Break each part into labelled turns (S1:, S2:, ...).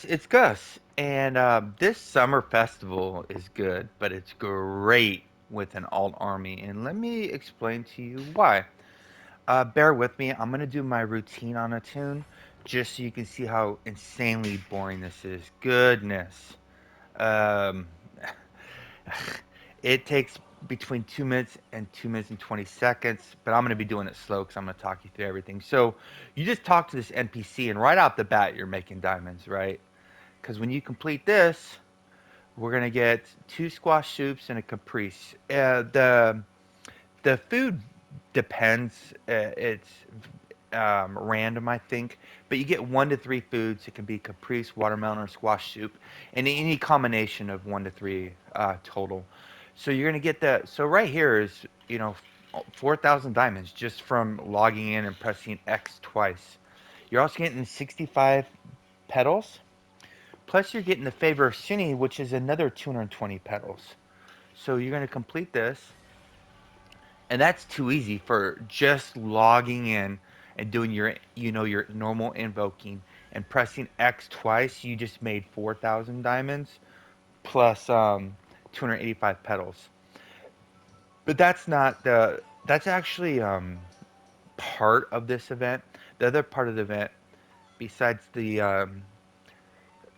S1: It's Gus, and this summer festival is good, but it's great with an alt army, and let me explain to you why. Bear with me. I'm gonna do my routine on a tune, just so you can see how insanely boring this is. Goodness. Um, it takes between 2 minutes and 2 minutes and 20 seconds, but I'm gonna be doing it slow because I'm gonna talk you through everything. So you just talk to this NPC, and right out the bat, you're making diamonds, right? Because when you complete this, we're gonna get two squash soups and a caprice. The food depends. It's random, I think, but you get 1 to 3 foods. It can be caprice, watermelon, or squash soup, and any combination of 1 to 3 total. So you're gonna get that. So right here is 4,000 diamonds just from logging in and pressing X twice. You're also getting 65 petals. Plus, you're getting the favor of Sunny, which is another 220 petals. So you're going to complete this, and that's too easy for just logging in and doing your normal invoking and pressing X twice. You just made 4,000 diamonds plus 285 petals. But that's not the. That's actually part of this event. The other part of the event, besides the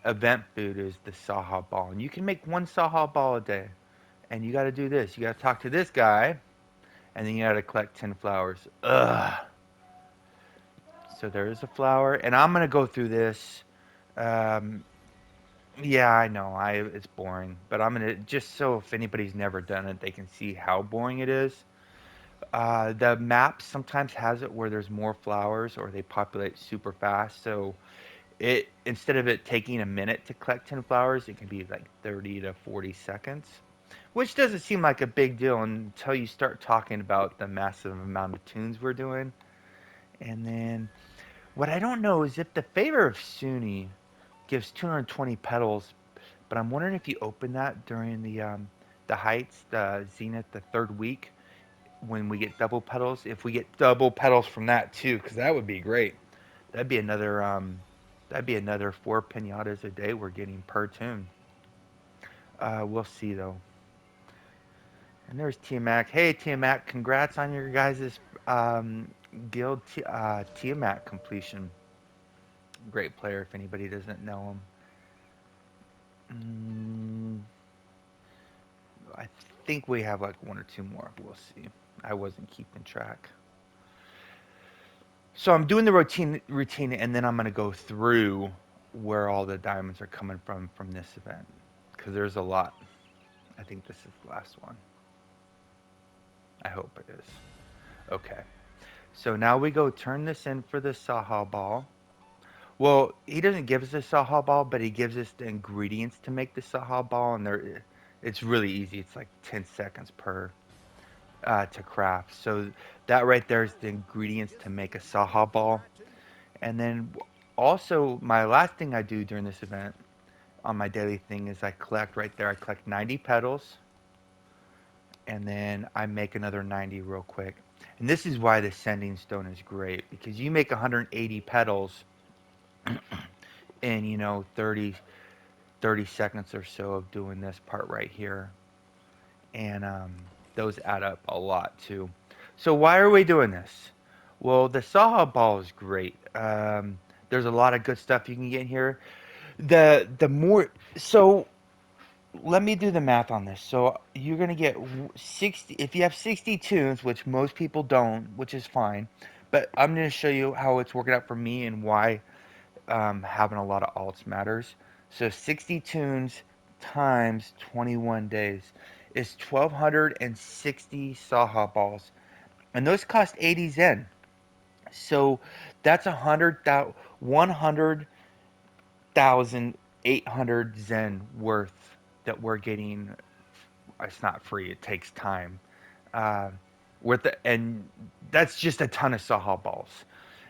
S1: event food, is the Sahha ball, and you can make one Sahha ball a day. And you got to do this. You got to talk to this guy, and then you got to collect 10 flowers. Ugh. So there is a flower, and I'm gonna go through this. Um, yeah, I know, it's boring, but I'm gonna just so if anybody's never done it, they can see how boring it is. The map sometimes has it where there's more flowers or they populate super fast. So it instead of it taking a minute to collect 10 flowers, it can be like 30 to 40 seconds. Which doesn't seem like a big deal until you start talking about the massive amount of tunes we're doing. And then what I don't know is if the favor of Sunni gives 220 petals, but I'm wondering if you open that during the heights, the zenith, the third week when we get double petals. If we get double petals from that too, because that would be great. That'd be another that'd be another 4 pinatas a day we're getting per tune. We'll see though. And there's Tiamat. Hey, Tiamat, congrats on your guys' um, guild Tiamat completion. Great player if anybody doesn't know him. I think we have like one or two more. We'll see. I wasn't keeping track. So I'm doing the routine, and then I'm gonna go through where all the diamonds are coming from this event because there's a lot. I think this is the last one. I hope it is. Okay. So now we go turn this in for the Sahha ball. Well, he doesn't give us the Sahha ball, but he gives us the ingredients to make the Sahha ball, and it's really easy. It's like 10 seconds per to craft. So that right there is the ingredients to make a Sahha ball. And then also my last thing I do during this event on my daily thing is I collect right there. I collect 90 petals, and then I make another 90 real quick. And this is why the sending stone is great because you make 180 petals in 30 seconds or so of doing this part right here, and those add up a lot too. So why are we doing this? Well, the Saha ball is great. There's a lot of good stuff you can get in here. The more so let me do the math on this. So you're gonna get 60 if you have 60 tunes, which most people don't, which is fine. But I'm gonna show you how it's working out for me and why having a lot of alts matters. So 60 tunes times 21 days is 1,260 Saha balls, and those cost 80 Zen. So that's 100,800 Zen worth that we're getting. It's not free; it takes time. Uh, and that's just a ton of Saha balls.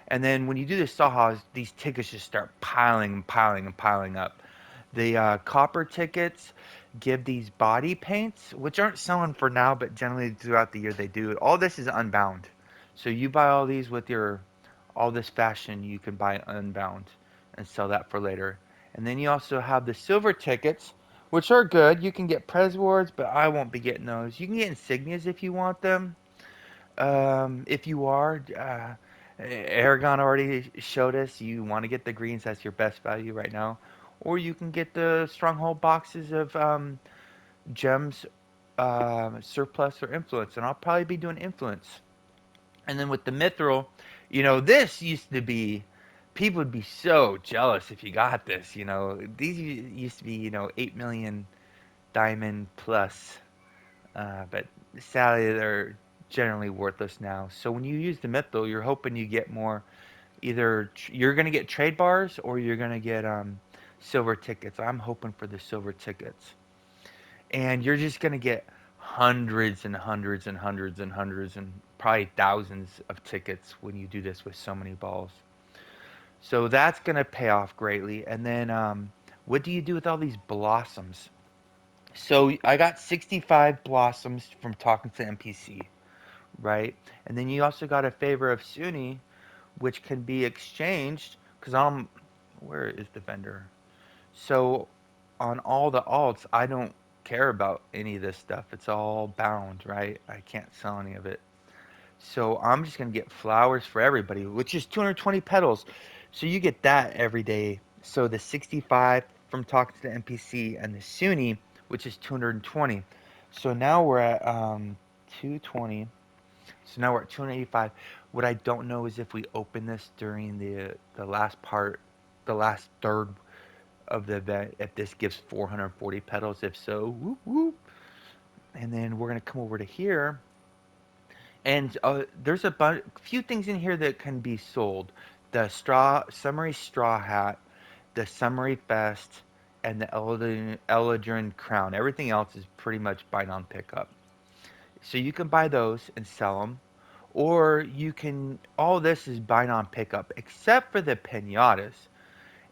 S1: And then when you do the Sahas, these tickets just start piling and piling and piling up. The copper tickets give these body paints, which aren't selling for now, but generally throughout the year they do. All this is unbound. So you buy all this fashion, you can buy unbound and sell that for later. And then you also have the silver tickets, which are good. You can get Prez Awards, but I won't be getting those. You can get insignias if you want them. If you are, Aragon already showed us you want to get the greens. That's your best value right now. Or you can get the stronghold boxes of gems, surplus, or influence. And I'll probably be doing influence. And then with the mithril, this used to be, people would be so jealous if you got this. These used to be, 8 million diamond plus, but sadly they're generally worthless now. So when you use the mithril, you're hoping you get more. Either you're gonna get trade bars or you're gonna get silver tickets. I'm hoping for the silver tickets, and you're just gonna get hundreds and hundreds and hundreds and hundreds and probably thousands of tickets when you do this with so many balls. So that's gonna pay off greatly. And then what do you do with all these blossoms? So I got 65 blossoms from talking to NPC, right? And then you also got a favor of Sunni, which can be exchanged. Because where is the vendor? So on all the alts, I don't care about any of this stuff. It's all bound, right? I can't sell any of it. So I'm just gonna get flowers for everybody, which is 220 petals. So you get that every day. So the 65 from talking to the NPC and the Sunni, which is 220. So now we're at 220. So now we're at 285. What I don't know is if we open this during the last part, the last third of the event, if this gives 440 petals. If so, whoop whoop. And then we're gonna come over to here, and there's a few things in here that can be sold. The summary straw hat, the summary vest, and the Eladrin crown. Everything else is pretty much buy on pickup. So you can buy those and sell them, or you can. All this is buy on pickup, except for the pinatas.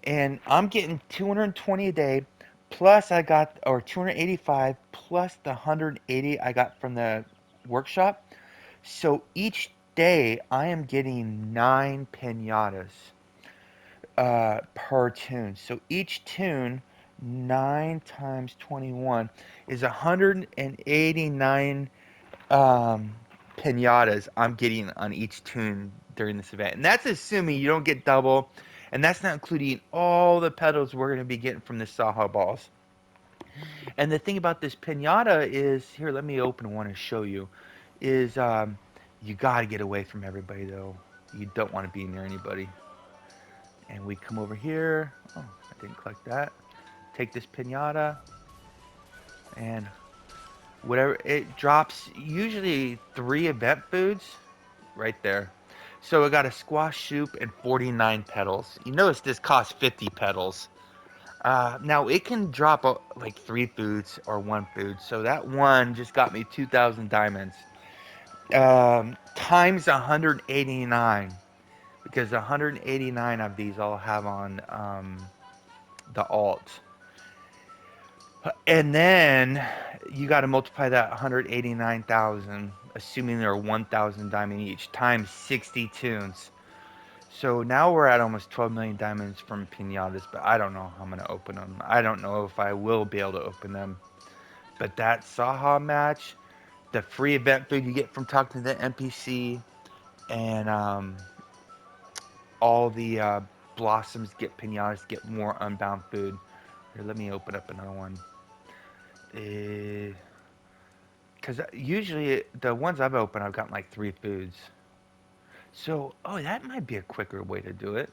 S1: And I'm getting 220 a day, plus I got, or 285 plus the 180 I got from the workshop. So each day I am getting 9 pinatas per tune. So each tune, 9 times 21, is 189 um, pinatas I'm getting on each tune during this event. And that's assuming you don't get double. And that's not including all the petals we're going to be getting from the Sahha balls. And the thing about this pinata is, here, let me open one and show you, is you got to get away from everybody, though. You don't want to be near anybody. And we come over here. Oh, I didn't collect that. Take this pinata, and whatever, it drops usually 3 event foods right there. So I got a squash soup and 49 petals. You notice this costs 50 petals. Now it can drop like 3 foods or 1 food. So that one just got me 2,000 diamonds. Times 189, because 189 of these I'll have on the alt. And then you got to multiply that 189,000, assuming there are 1,000 diamond each, times 60 tunes. So now we're at almost 12 million diamonds from pinatas, but I don't know how I'm going to open them. I don't know if I will be able to open them. But that Sahha match, the free event food you get from talking to the NPC, and all the blossoms get pinatas, get more unbound food. Here, let me open up another one. Because usually the ones I've opened, I've gotten like 3 foods. So, oh, that might be a quicker way to do it.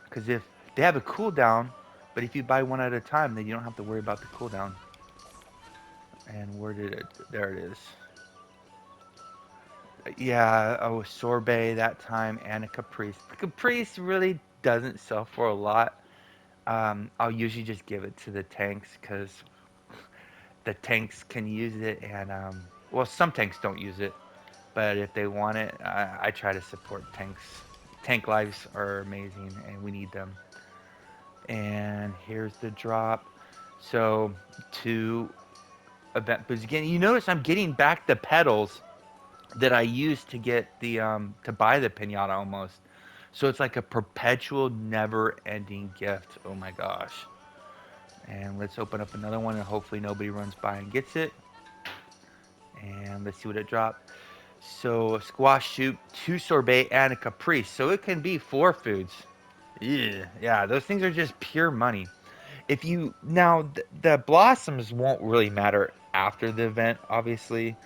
S1: Because if they have a cooldown, but if you buy one at a time, then you don't have to worry about the cooldown. And where did it? There it is. Yeah, oh, sorbet that time and a caprice. The caprice really doesn't sell for a lot. I'll usually just give it to the tanks because the tanks can use it, and well, some tanks don't use it, but if they want it, I try to support tanks. Tank lives are amazing, and we need them. And here's the drop. So 2 event boosts again. You notice I'm getting back the petals that I used to get the to buy the pinata almost. So it's like a perpetual, never-ending gift. Oh my gosh. And let's open up another one and hopefully nobody runs by and gets it. And let's see what it dropped. So a squash soup, two sorbet, and a caprice. So it can be four foods. Yeah, yeah, those things are just pure money. If you now the blossoms won't really matter after the event, obviously,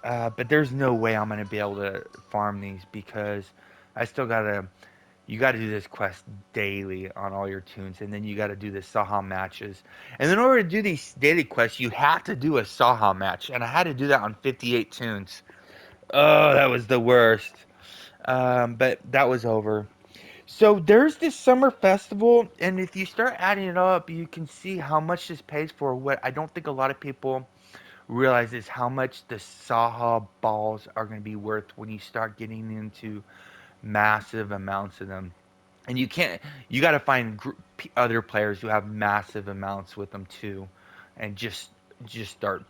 S1: but there's no way I'm gonna be able to farm these because I still gotta. You gotta do this quest daily on all your tunes, and then you gotta do the Sahha matches. And in order to do these daily quests, you have to do a Sahha match, and I had to do that on 58 tunes. Oh, that was the worst. But that was over. So there's this summer festival, and if you start adding it up, you can see how much this pays for. What I don't think a lot of people realize is how much the Saha balls are going to be worth when you start getting into massive amounts of them. And you got to find other players who have massive amounts with them too, and just start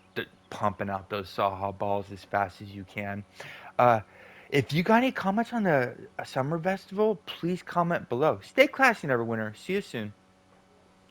S1: pumping out those Saha balls as fast as you can. Uh, if you got any comments on the summer festival, please comment below. Stay classy, Neverwinter. See you soon.